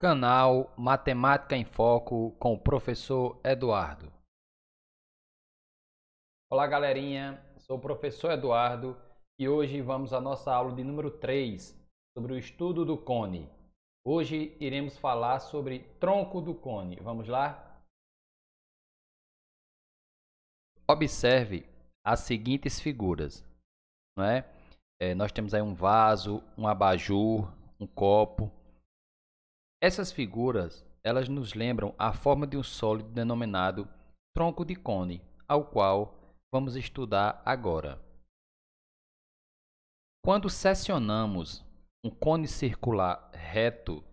Canal Matemática em Foco com o professor Eduardo. Olá, galerinha, sou o professor Eduardo e hoje vamos à nossa aula de número 3 sobre o estudo do cone. Hoje iremos falar sobre tronco do cone. Vamos lá? Observe as seguintes figuras, não é? Nós temos aí um vaso, um abajur, um copo. Essas figuras, elas nos lembram a forma de um sólido denominado tronco de cone, ao qual vamos estudar agora. Quando seccionamos um cone circular reto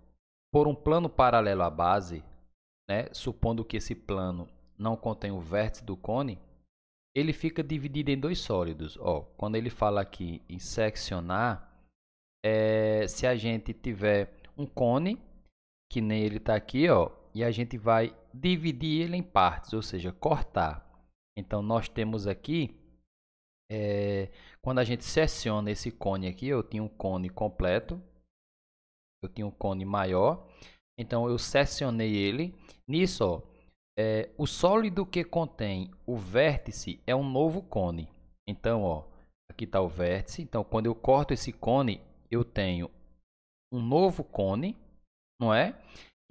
por um plano paralelo à base, supondo que esse plano não contém o vértice do cone, ele fica dividido em dois sólidos. Quando ele fala aqui em seccionar, se a gente tiver um cone, que nem ele está aqui, e a gente vai dividir ele em partes, ou seja, cortar. Então, nós temos aqui, quando a gente secciona esse cone aqui, eu tinha um cone completo, eu tinha um cone maior, então eu seccionei ele. Nisso, o sólido que contém o vértice é um novo cone. Então, aqui está o vértice. Então, quando eu corto esse cone, eu tenho um novo cone, não é?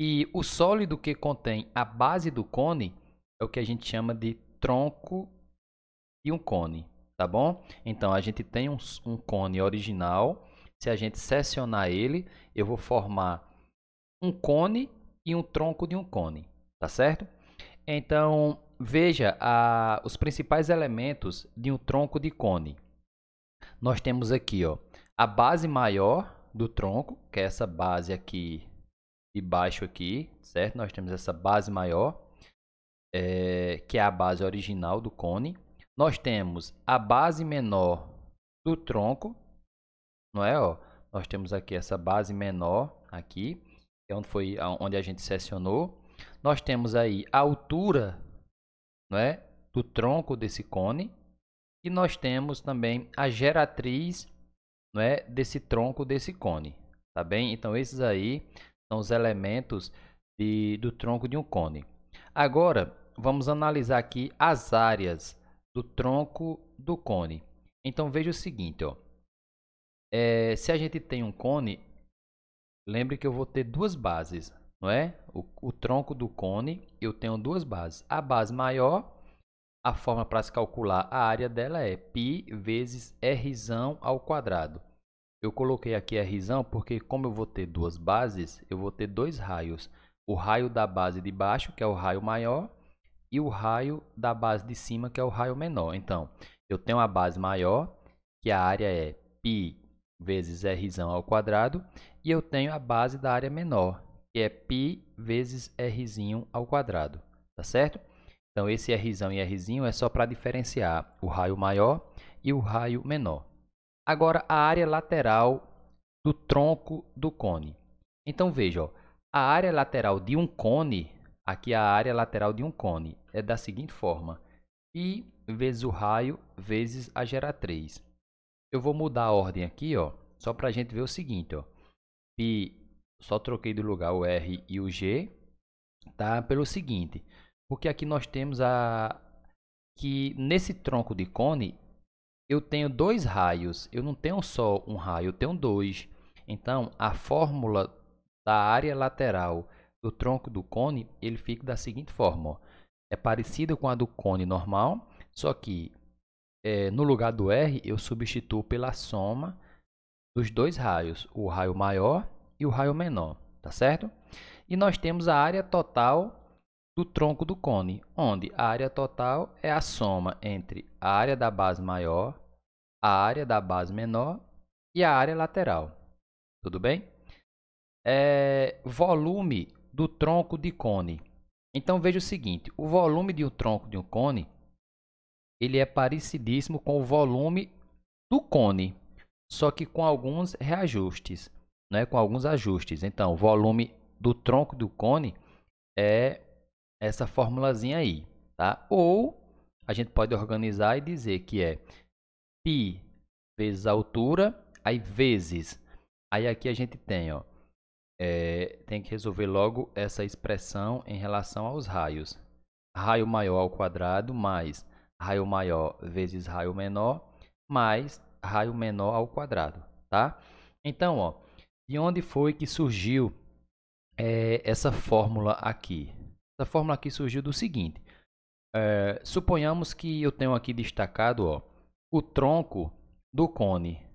E o sólido que contém a base do cone é o que a gente chama de tronco de um cone, tá bom? Então, a gente tem um cone original. Se a gente seccionar ele, eu vou formar um cone e um tronco de um cone, tá certo? Então, veja os principais elementos de um tronco de cone. Nós temos aqui, a base maior do tronco, que é essa base aqui de baixo aqui, certo? Nós temos essa base maior, que é a base original do cone. Nós temos a base menor do tronco, não é? Nós temos aqui essa base menor aqui, que é onde a gente seccionou. Nós temos aí a altura, não é, do tronco desse cone, e nós temos também a geratriz, não é, desse tronco desse cone, tá bem? Então, esses aí são os elementos do tronco de um cone. Agora, vamos analisar aqui as áreas do tronco do cone. Então, veja o seguinte, se a gente tem um cone, lembre que eu vou ter duas bases, não é? O tronco do cone, eu tenho duas bases. A base maior, a forma para se calcular a área dela é π vezes r ao quadrado. Eu coloquei aqui r porque, como eu vou ter duas bases, eu vou ter dois raios. O raio da base de baixo, que é o raio maior, e o raio da base de cima, que é o raio menor. Então, eu tenho a base maior, que a área é π vezes r ao quadrado, e eu tenho a base da área menor, que é π vezes r ao quadrado, tá certo? Então, esse r e r é só para diferenciar o raio maior e o raio menor. Agora, a área lateral do tronco do cone. Então, veja, a área lateral de um cone, aqui a área lateral de um cone, é da seguinte forma: π vezes o raio vezes a geratriz. Eu vou mudar a ordem aqui, só para a gente ver o seguinte. π, só troquei de lugar o R e o G, tá? Pelo seguinte, porque aqui nós temos que nesse tronco de cone, eu tenho dois raios, eu não tenho só um raio, eu tenho dois. Então, a fórmula da área lateral do tronco do cone, ele fica da seguinte forma. É parecida com a do cone normal, só que no lugar do R, eu substituo pela soma dos dois raios, o raio maior e o raio menor, tá certo? E nós temos a área total do tronco do cone, onde a área total é a soma entre a área da base maior, a área da base menor e a área lateral. Tudo bem? Volume do tronco de cone. Então, veja o seguinte, o volume de um tronco de um cone, ele é parecidíssimo com o volume do cone, só que com alguns reajustes, né? Com alguns ajustes. Então, o volume do tronco do cone é essa formulazinha aí, tá? Ou a gente pode organizar e dizer que é π vezes a altura, aí vezes. Aí aqui a gente tem, tem que resolver logo essa expressão em relação aos raios. Raio maior ao quadrado mais raio maior vezes raio menor mais raio menor ao quadrado, tá? Então, ó, de onde foi que surgiu essa fórmula aqui? Essa fórmula aqui surgiu do seguinte. Suponhamos que eu tenho aqui destacado, ó, o tronco do cone.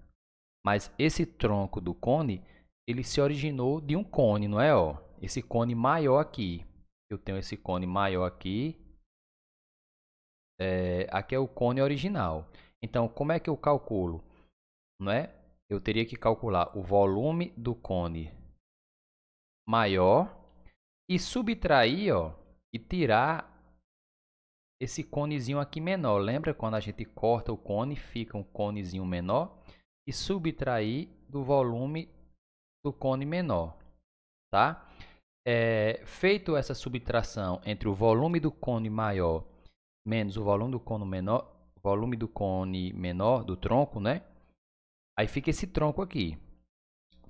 Mas esse tronco do cone, ele se originou de um cone, não é? Ó, esse cone maior aqui. Eu tenho esse cone maior aqui. Aqui é o cone original. Então, como é que eu calculo? Não é? Eu teria que calcular o volume do cone maior e subtrair, ó, e tirar esse conezinho aqui menor. Lembra quando a gente corta o cone, fica um conezinho menor? E subtrair do volume do cone menor, tá? Feito essa subtração entre o volume do cone maior menos o volume do cone menor, do tronco, né? Aí fica esse tronco aqui,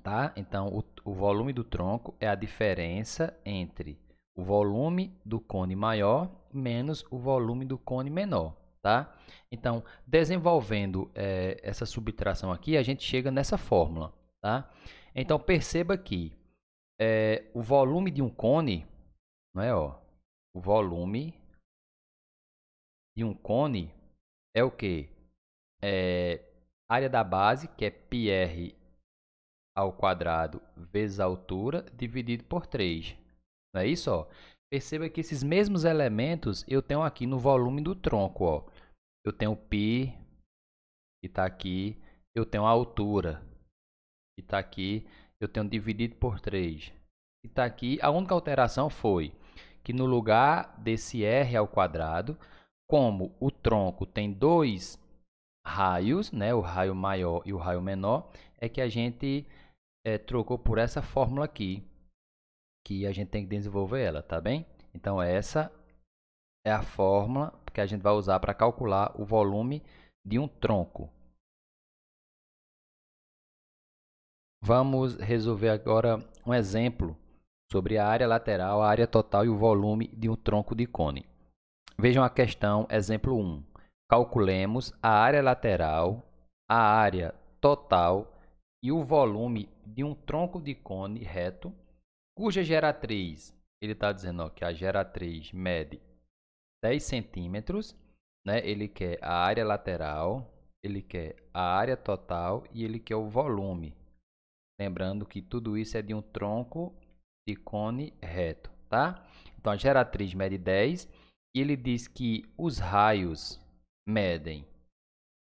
tá? Então, o volume do tronco é a diferença entre o volume do cone maior menos o volume do cone menor, tá? Então, desenvolvendo essa subtração aqui, a gente chega nessa fórmula, tá? Então, perceba que o volume de um cone, não é, ó? O volume de um cone é o quê? Área da base, que é πr ao quadrado vezes a altura, dividido por 3. Não é isso? Ó? Perceba que esses mesmos elementos eu tenho aqui no volume do tronco. Ó. Eu tenho π, que está aqui. Eu tenho a altura, que está aqui. Eu tenho dividido por 3, que está aqui. A única alteração foi que no lugar desse r ao quadrado, como o tronco tem dois raios, né, o raio maior e o raio menor, é que a gente trocou por essa fórmula aqui, que a gente tem que desenvolver ela, tá bem? Então, essa é a fórmula que a gente vai usar para calcular o volume de um tronco. Vamos resolver agora um exemplo sobre a área lateral, a área total e o volume de um tronco de cone. Vejam a questão, exemplo 1. Calculemos a área lateral, a área total e o volume de um tronco de cone reto, cuja geratriz, ele está dizendo ó, que a geratriz mede 10 centímetros, né? Ele quer a área lateral, ele quer a área total e ele quer o volume. Lembrando que tudo isso é de um tronco de cone reto, tá? Então, a geratriz mede 10 e ele diz que os raios medem.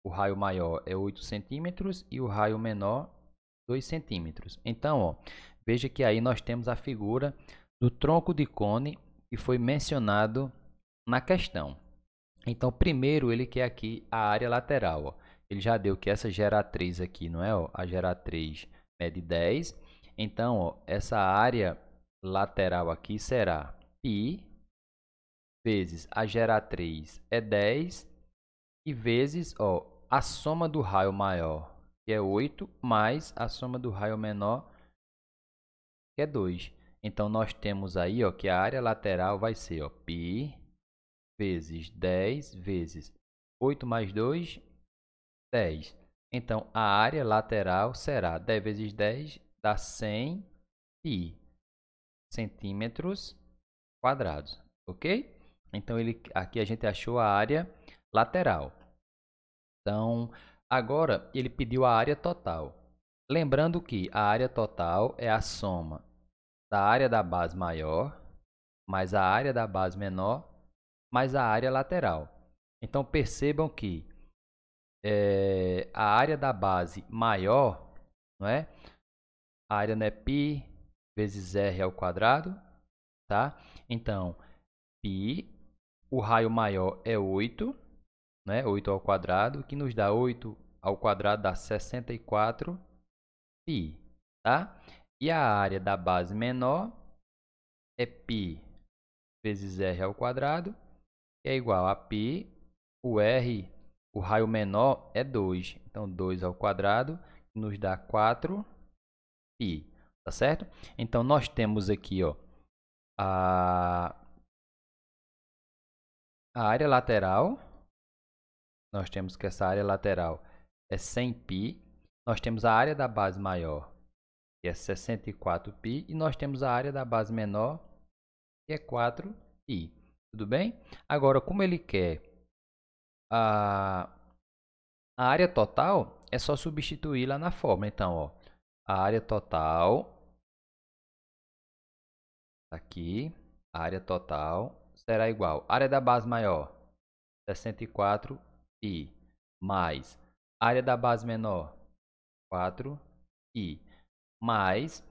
O raio maior é 8 centímetros e o raio menor 2 centímetros. Então, ó, veja que aí nós temos a figura do tronco de cone que foi mencionado na questão. Então, primeiro ele quer aqui a área lateral. Ó. Ele já deu que essa geratriz aqui, não é? Ó, a geratriz mede 10. Então, ó, essa área lateral aqui será π vezes a geratriz é 10 e vezes ó, a soma do raio maior, que é 8, mais a soma do raio menor, que é 2. Então, nós temos aí ó, que a área lateral vai ser ó, π vezes 10 vezes 8 mais 2, 10. Então, a área lateral será 10 vezes 10, dá 100 π centímetros quadrados, ok? Então, aqui a gente achou a área lateral. Então, agora ele pediu a área total. Lembrando que a área total é a soma da área da base maior mais a área da base menor mais a área lateral. Então, percebam que a área da base maior, não é? A área não é π vezes r ao quadrado, tá? Então, π, o raio maior é 8, né? 8 ao quadrado, que nos dá 8 ao quadrado dá 64 π, tá? E a área da base menor é π vezes r ao quadrado, que é igual a π, o r, o raio menor é 2. Então, 2 ao quadrado nos dá 4 π. tá certo? Então, nós temos aqui, ó, a área lateral. Nós temos que essa área lateral é 100π. Nós temos a área da base maior, que é 64π. E nós temos a área da base menor, que é 4π. Tudo bem? Agora, como ele quer a área total, é só substituir lá na fórmula. Então, ó, a área total, aqui, a área total será igual. Área da base maior, 64π, mais área da base menor, 4π, mais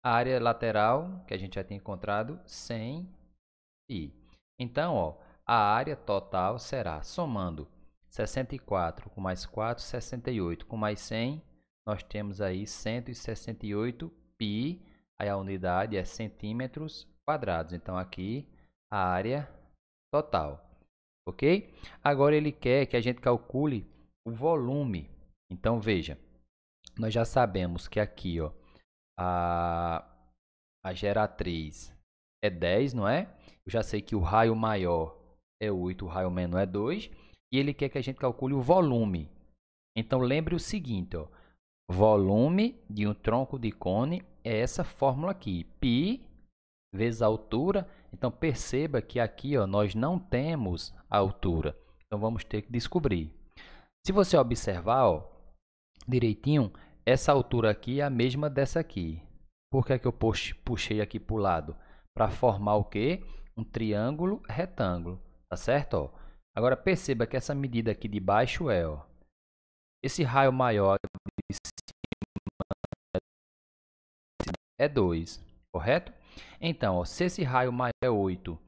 a área lateral, que a gente já tinha encontrado, 100π. Então, ó, a área total será, somando 64 com mais 4, 68, com mais 100, nós temos aí 168π, aí a unidade é centímetros quadrados. Então, aqui a área total, ok? Agora, ele quer que a gente calcule o volume. Então, veja, nós já sabemos que aqui, ó, a geratriz é 10, não é? Eu já sei que o raio maior é 8, o raio menor é 2. E ele quer que a gente calcule o volume. Então, lembre o seguinte, ó, volume de um tronco de cone é essa fórmula aqui, π vezes a altura. Então, perceba que aqui, ó, nós não temos a altura. Então, vamos ter que descobrir. Se você observar, ó, direitinho, essa altura aqui é a mesma dessa aqui. Por que é que eu puxei aqui para o lado? Para formar o quê? Um triângulo retângulo, tá certo? Ó. Agora, perceba que essa medida aqui de baixo é, ó, esse raio maior de cima é 2, correto? Então, ó, se esse raio maior é 8,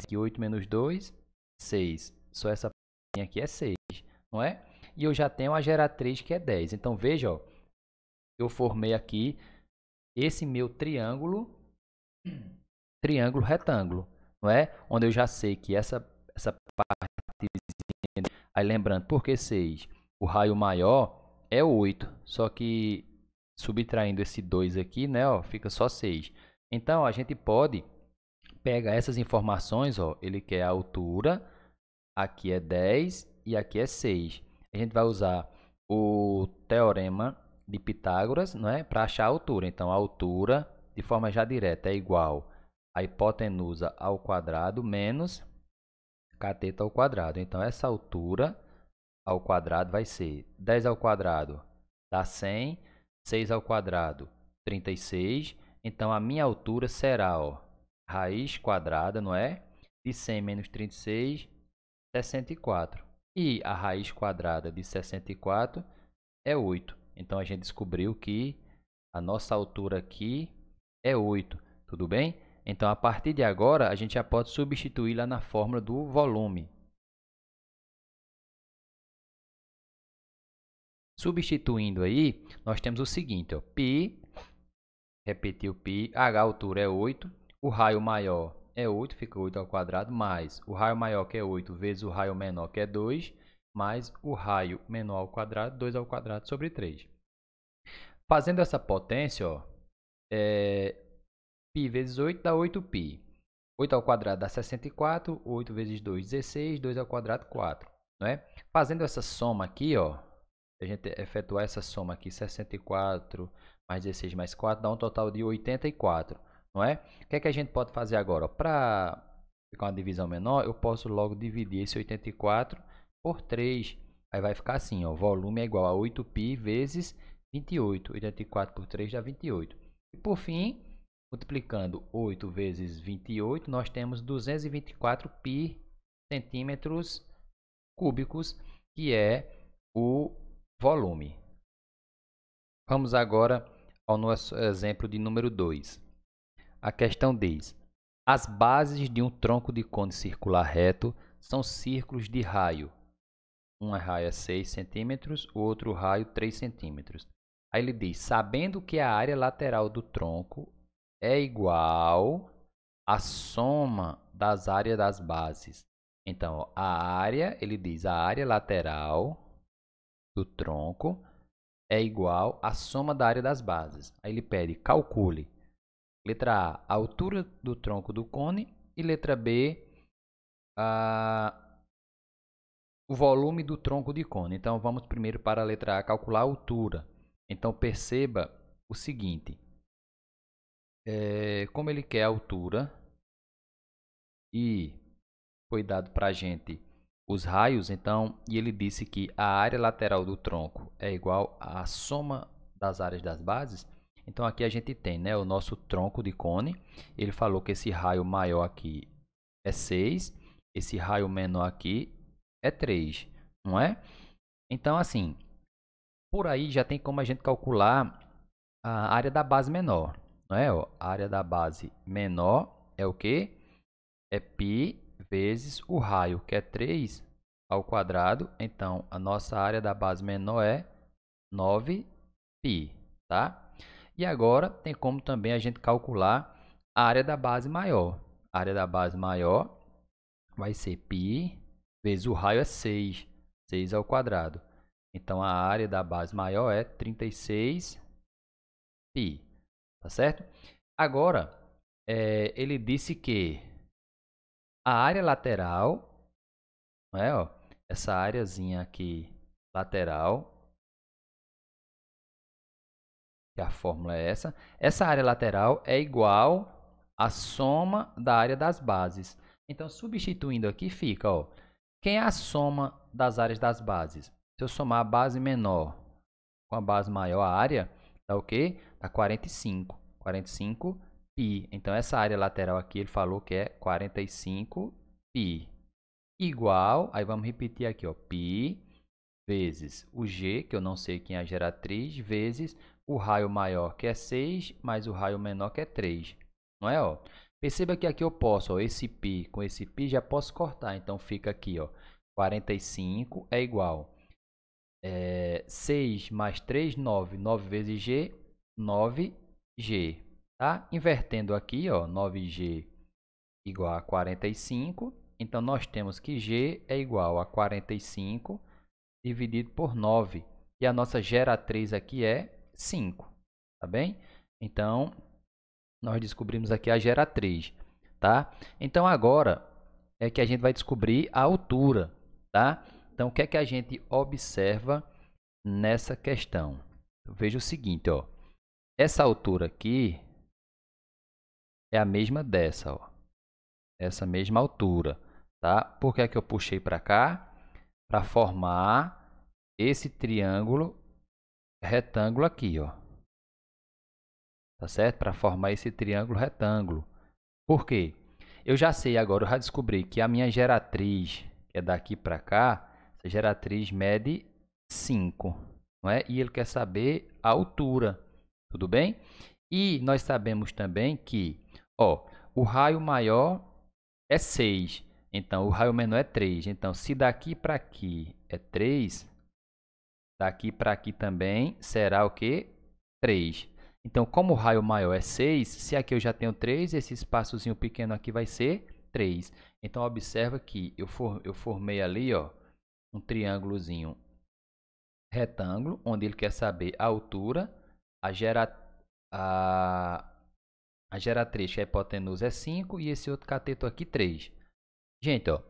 aqui 8 menos 2, 6. Só essa aqui é 6, não é? E eu já tenho a geratriz que é 10. Então, veja, ó, eu formei aqui esse meu triângulo retângulo, não é? Onde eu já sei que essa parte, aí lembrando, por que 6? O raio maior é 8, só que subtraindo esse 2 aqui, né, ó, fica só 6. Então, a gente pode pegar essas informações, ó, ele quer a altura, aqui é 10 e aqui é 6. A gente vai usar o teorema de Pitágoras, não é, para achar a altura. Então, a altura, de forma já direta, é igual a hipotenusa ao quadrado menos cateto ao quadrado. Então, essa altura ao quadrado vai ser 10 ao quadrado dá 100, 6 ao quadrado 36. Então, a minha altura será, ó, raiz quadrada, não é? De 100 menos 36, 64. E a raiz quadrada de 64 é 8. Então, a gente descobriu que a nossa altura aqui é 8. Tudo bem? Então, a partir de agora, a gente já pode substituir lá na fórmula do volume. Substituindo aí, nós temos o seguinte, ó, π, repetiu π, a altura é 8, o raio maior é 8, fica 8 ao quadrado, mais o raio maior que é 8 vezes o raio menor que é 2, mais o raio menor ao quadrado, 2 ao quadrado sobre 3. Fazendo essa potência, ó, π vezes 8 dá 8π. 8 ao quadrado dá 64, 8 vezes 2, 16, 2 ao quadrado, 4. Não é? Fazendo essa soma aqui, ó, a gente efetuar essa soma aqui, 64 mais 16 mais 4, dá um total de 84. Não é? O que é que a gente pode fazer agora? Para ficar uma divisão menor, eu posso logo dividir esse 84 por 3. Aí vai ficar assim, ó, volume é igual a 8π vezes 28. 84 por 3 dá 28. E por fim, multiplicando 8 vezes 28, nós temos 224π centímetros cúbicos, que é o volume. Vamos agora ao nosso exemplo de número 2. A questão diz: as bases de um tronco de cone circular reto são círculos de raio. Um raio é 6 centímetros, o outro raio 3 centímetros. Aí ele diz, sabendo que a área lateral do tronco é igual à soma das áreas das bases. Então, a área, ele diz, a área lateral do tronco é igual à soma da área das bases. Aí ele pede, calcule. Letra A, a altura do tronco do cone. E letra B, o volume do tronco de cone. Então, vamos primeiro para a letra A, calcular a altura. Então, perceba o seguinte. Como ele quer a altura e foi dado para a gente os raios, então, e ele disse que a área lateral do tronco é igual à soma das áreas das bases. Então, aqui a gente tem, né, o nosso tronco de cone. Ele falou que esse raio maior aqui é 6, esse raio menor aqui é 3, não é? Então, assim, por aí já tem como a gente calcular a área da base menor, não é? Ó, a área da base menor é o quê? É π vezes o raio, que é 3 ao quadrado. Então, a nossa área da base menor é 9π, tá? E agora, tem como também a gente calcular a área da base maior. A área da base maior vai ser π vezes o raio é 6, 6 ao quadrado. Então, a área da base maior é 36π, tá certo? Agora, ele disse que a área lateral, né, ó, essa areazinha aqui lateral, que a fórmula é essa área lateral é igual à soma da área das bases. Então, substituindo aqui, fica, ó, quem é a soma das áreas das bases? Se eu somar a base menor com a base maior, a área dá o quê? Dá 45. 45π. Então, essa área lateral aqui, ele falou que é 45π. Igual, aí vamos repetir aqui, ó, π vezes o G, que eu não sei quem é a geratriz, vezes o raio maior, que é 6, mais o raio menor, que é 3. Não é, ó? Perceba que aqui eu posso, ó, esse π com esse π já posso cortar. Então, fica aqui, ó, 45 é igual 6 mais 3, 9. 9 vezes G, 9G. Tá? Invertendo aqui, ó, 9G igual a 45. Então, nós temos que G é igual a 45 dividido por 9. E a nossa geratriz aqui é 5. Tá bem? Então, nós descobrimos aqui a geratriz. Tá? Então, agora é que a gente vai descobrir a altura. Tá? Então, o que é que a gente observa nessa questão? Veja o seguinte, ó. Essa altura aqui é a mesma dessa, ó. Essa mesma altura, tá? Por que é que eu puxei para cá? Para formar esse triângulo retângulo aqui, ó. Tá certo? Para formar esse triângulo retângulo. Por quê? Eu já sei agora, eu já descobri que a minha geratriz, que é daqui para cá, essa geratriz mede 5, não é? E ele quer saber a altura, tudo bem? E nós sabemos também que, ó, o raio maior é 6, então o raio menor é 3. Então, se daqui para aqui é 3, daqui para aqui também será o quê? 3. Então, como o raio maior é 6, se aqui eu já tenho 3, esse espaçozinho pequeno aqui vai ser 3. Então, observa que eu formei ali, ó, um triângulozinho retângulo, onde ele quer saber a altura, a geratriz, que é a hipotenusa, é 5, e esse outro cateto aqui, 3. Gente, ó,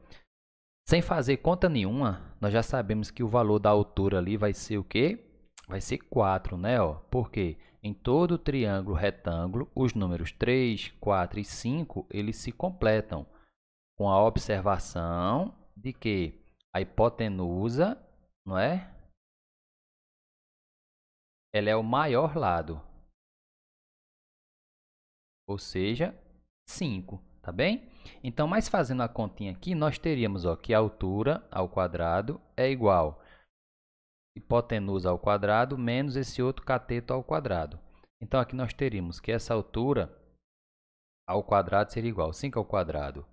sem fazer conta nenhuma, nós já sabemos que o valor da altura ali vai ser o quê? Vai ser 4, né? Ó, porque em todo triângulo retângulo, os números 3, 4 e 5, eles se completam com a observação de que a hipotenusa, não é? Ela é o maior lado, ou seja, 5, tá bem? Então, mais fazendo a continha aqui, nós teríamos, ó, que a altura ao quadrado é igual a hipotenusa ao quadrado menos esse outro cateto ao quadrado. Então, aqui nós teríamos que essa altura ao quadrado seria igual a 5 ao quadrado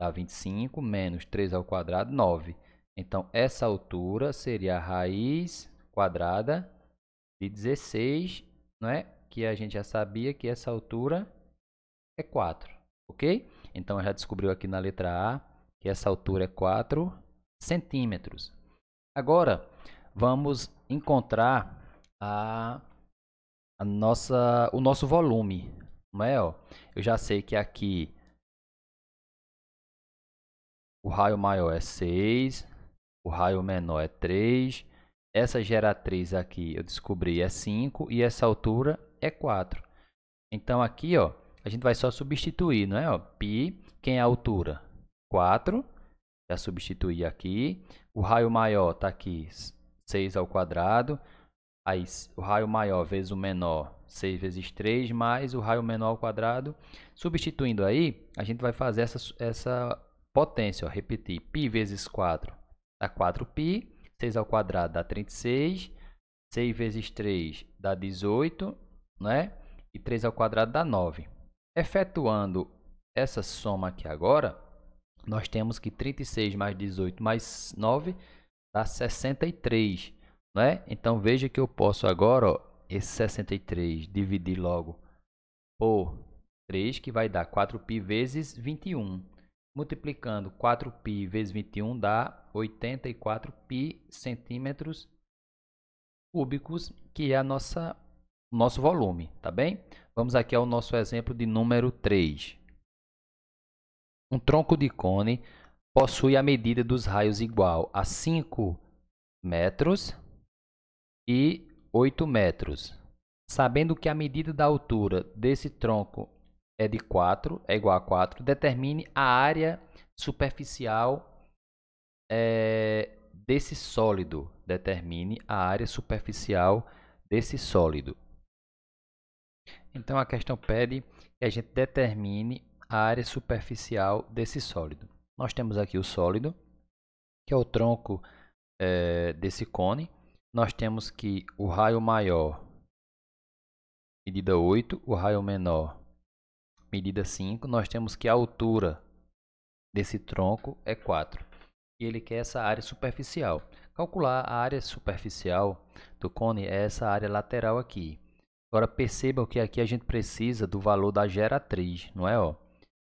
dá 25, menos 3 ao quadrado, 9. Então, essa altura seria a raiz quadrada de 16, não é? Que a gente já sabia que essa altura é 4, ok? Então, já descobriu aqui na letra A que essa altura é 4 centímetros. Agora, vamos encontrar o nosso volume, não é? Ó, eu já sei que aqui o raio maior é 6, o raio menor é 3, essa geratriz aqui eu descobri é 5 e essa altura é 4. Então aqui, ó, a gente vai só substituir, não é? Ó, π, quem é a altura? 4, já substituir aqui. O raio maior está aqui, 6 ao quadrado. Aí o raio maior vezes o menor, 6 vezes 3, mais o raio menor ao quadrado. Substituindo aí, a gente vai fazer essa potência, ó, repetir. Π vezes 4 dá 4π, 6 ao quadrado dá 36, 6 vezes 3 dá 18, né? E 3 ao quadrado dá 9. Efetuando essa soma aqui agora, nós temos que 36 mais 18 mais 9 dá 63, né? Então veja que eu posso agora, ó, esse 63 dividir logo por 3, que vai dar 4π vezes 21. Multiplicando 4π vezes 21 dá 84π centímetros cúbicos, que é o nosso volume, tá bem? Vamos aqui ao nosso exemplo de número 3. Um tronco de cone possui a medida dos raios igual a 5 metros e 8 metros. Sabendo que a medida da altura desse tronco é igual a 4, determine a área superficial desse sólido. Determine a área superficial desse sólido. Então a questão pede que a gente determine a área superficial desse sólido. Nós temos aqui o sólido, que é o tronco desse cone. Nós temos que o raio maior, medida 8, o raio menor, medida 5. Nós temos que a altura desse tronco é 4. E ele quer essa área superficial. Calcular a área superficial do cone é essa área lateral aqui. Agora percebam que aqui a gente precisa do valor da geratriz, não é? Ó,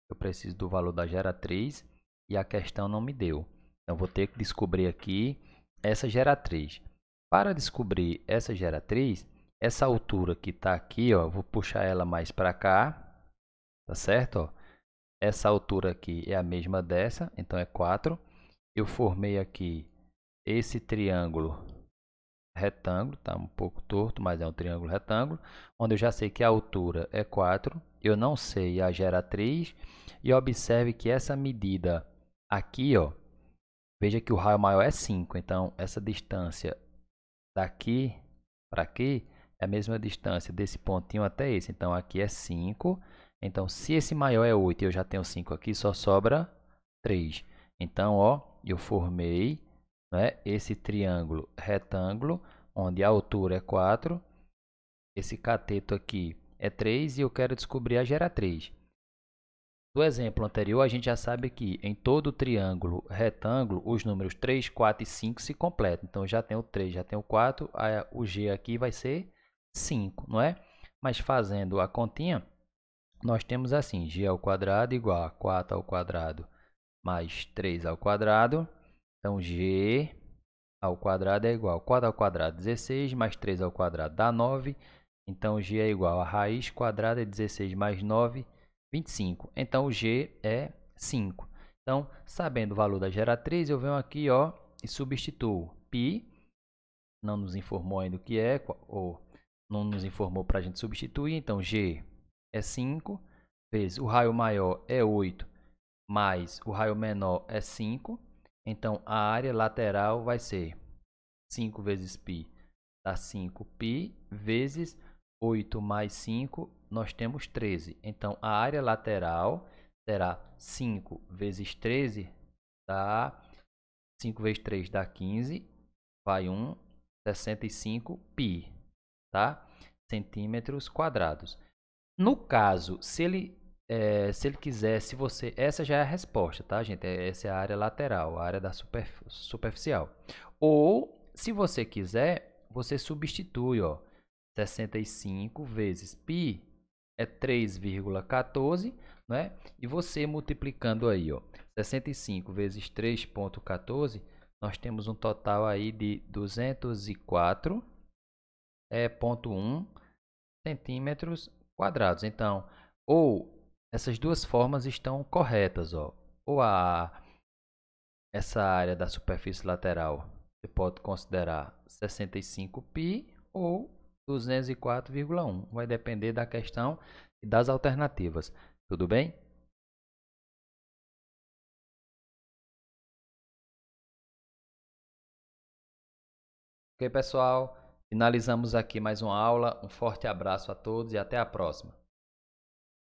eu preciso do valor da geratriz e a questão não me deu. Então vou ter que descobrir aqui essa geratriz. Para descobrir essa geratriz, essa altura que está aqui, ó, vou puxar ela mais para cá, tá certo? Ó, essa altura aqui é a mesma dessa, então é 4. Eu formei aqui esse triângulo retângulo, tá um pouco torto, mas é um triângulo retângulo, onde eu já sei que a altura é 4, eu não sei a geratriz, e observe que essa medida aqui, ó, veja que o raio maior é 5, então essa distância daqui para aqui é a mesma distância desse pontinho até esse, então aqui é 5, então se esse maior é 8 e eu já tenho 5 aqui, só sobra 3. Então, ó, eu formei, né, esse triângulo retângulo, onde a altura é 4, esse cateto aqui é 3 e eu quero descobrir a geratriz. Do exemplo anterior, a gente já sabe que em todo triângulo retângulo, os números 3, 4 e 5 se completam. Então, já tenho 3, já tenho 4, o G aqui vai ser 5, não é? Mas fazendo a continha, nós temos assim, G ao quadrado igual a 4 ao quadrado mais 3 ao quadrado. Então, G ao quadrado é igual a 4 ao quadrado, 16, mais 3 ao quadrado dá 9. Então, G é igual a raiz quadrada de 16 mais 9, 25. Então, o G é 5. Então, sabendo o valor da geratriz, eu venho aqui, ó, e substituo π. Não nos informou ainda o que é, ou não nos informou para a gente substituir. Então, G é 5, vezes o raio maior é 8, mais o raio menor é 5. Então, a área lateral vai ser 5 vezes π, dá 5π, vezes 8 mais 5, nós temos 13. Então, a área lateral será 5 vezes 13, dá 5 vezes 3 dá 15, vai 1, 65π, tá? Centímetros quadrados. No caso, se ele quiser, essa já é a resposta, tá, gente? Essa é a área lateral, a área da superficial. Ou, se você quiser, você substitui, ó, 65 vezes π é 3,14, né? E você multiplicando aí, ó, 65 vezes 3,14, nós temos um total aí de 204 é 0,1 centímetros quadrados. Então, ou essas duas formas estão corretas, ó. Ou essa área da superfície lateral você pode considerar 65π ou 204,1. Vai depender da questão e das alternativas. Tudo bem? Ok, pessoal. Finalizamos aqui mais uma aula. Um forte abraço a todos e até a próxima.